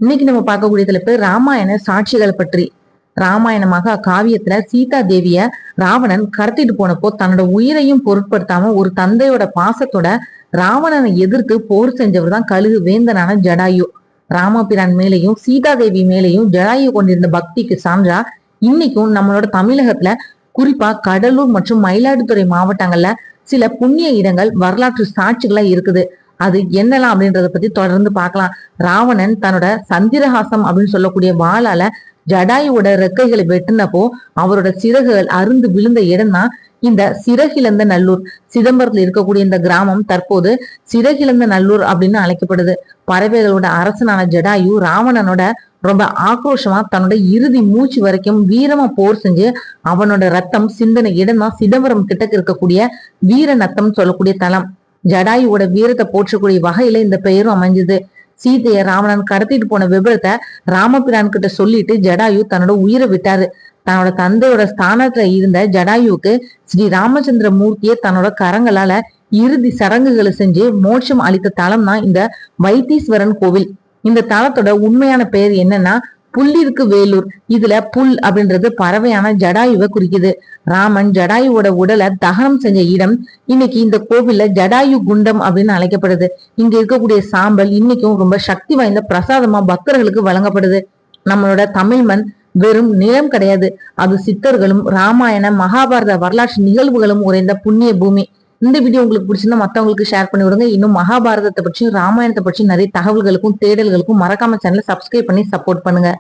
இன்னைக்கு நம்ம பார்க்கக்கூடிய தலைப்பு ராமாயண சாட்சிகள் பற்றி. ராமாயண மகா காவியத்துல சீதா தேவிய ராவணன் கடத்திட்டு போனப்போ தன்னோட உயிரையும் பொருட்படுத்தாம ஒரு தந்தையோட பாசத்தோட ராவணனை எதிர்த்து போர் செஞ்சவர் தான் கழுகு வேந்தனான ஜடாயு. ராமபிரான் மேலையும் சீதா தேவி மேலையும் ஜடாயு கொண்டிருந்த பக்திக்கு சான்றா இன்னைக்கும் நம்மளோட தமிழகத்துல குறிப்பா கடலூர் மற்றும் மயிலாடுதுறை மாவட்டங்கள்ல சில புண்ணிய இடங்கள் வரலாற்று சாட்சிகளா இருக்குது. அது என்னலாம் அப்படின்றத பத்தி தொடர்ந்து பார்க்கலாம். ராவணன் தன்னோட சந்திரஹாசம் அப்படின்னு சொல்லக்கூடிய வாளால ஜடாயுவோட ரெக்கைகளை வெட்டினப்போ அவரோட சிறகுகள் அருந்து விழுந்த இடம் தான் இந்த சிறகிழந்த நல்லூர். சிதம்பரத்துல இருக்கக்கூடிய இந்த கிராமம் தற்போது சிறகிழந்த நல்லூர் அப்படின்னு அழைக்கப்படுது. பறவைகளோட அரசனான ஜடாயு ராவணனோட ரொம்ப ஆக்ரோஷமா தன்னோட இறுதி மூச்சு வரைக்கும் வீரமா போர் செஞ்சு அவனோட ரத்தம் சிந்தனை இடம் தான் சிதம்பரம் கிட்ட இருக்கக்கூடிய வீர நத்தம் சொல்லக்கூடிய தலம். ஜடாயுவோட வீரத்தை போற்றக்கூடிய வகையில இந்த பெயரும் அமைஞ்சது. சீதைய ராவணன் கடத்திட்டு போன விபரத்தை ராமபிரான் கிட்ட சொல்லிட்டு ஜடாயு தன்னோட உயிரை விட்டாரு. தன்னோட தந்தையோட ஸ்தானத்துல இருந்த ஜடாயுவுக்கு ஸ்ரீ ராமச்சந்திர மூர்த்தியை தன்னோட கரங்களால இறுதி சடங்குகளை செஞ்சு மோட்சம் அளித்த தலம் தான் இந்த வைத்தீஸ்வரன் கோவில். இந்த தலத்தோட உண்மையான பெயர் என்னன்னா புல்லிருக்கு வேலூர். இதுல புல் அப்படின்றது பறவையான ஜடாயுவை குறிக்குது. ராமன் ஜடாயுவோட உடலை தகனம் செஞ்ச இடம் இன்னைக்கு இந்த கோவில்ல ஜடாயு குண்டம் அப்படின்னு அழைக்கப்படுது. இங்க இருக்கக்கூடிய சாம்பல் இன்னைக்கும் ரொம்ப சக்தி வாய்ந்த பிரசாதமா பக்தர்களுக்கு வழங்கப்படுது. நம்மளோட தமிழ் மண் வெறும் நிலம் கிடையாது, அது சித்தர்களும் ராமாயண மகாபாரத வரலாற்று நிகழ்வுகளும் உறைந்த புண்ணிய பூமி. இந்த வீடியோ உங்களுக்கு பிடிச்சிருந்தா மத்தவங்களுக்கு ஷேர் பண்ணி விடுங்க. இன்னும் மகாபாரதத்தை பற்றியும் ராமாயணத்தை பற்றியும் நிறைய தகவல்களுக்கும் தேடல்களுக்கும் மறக்காம சேனலை சப்ஸ்கிரைப் பண்ணி சப்போர்ட் பண்ணுங்க.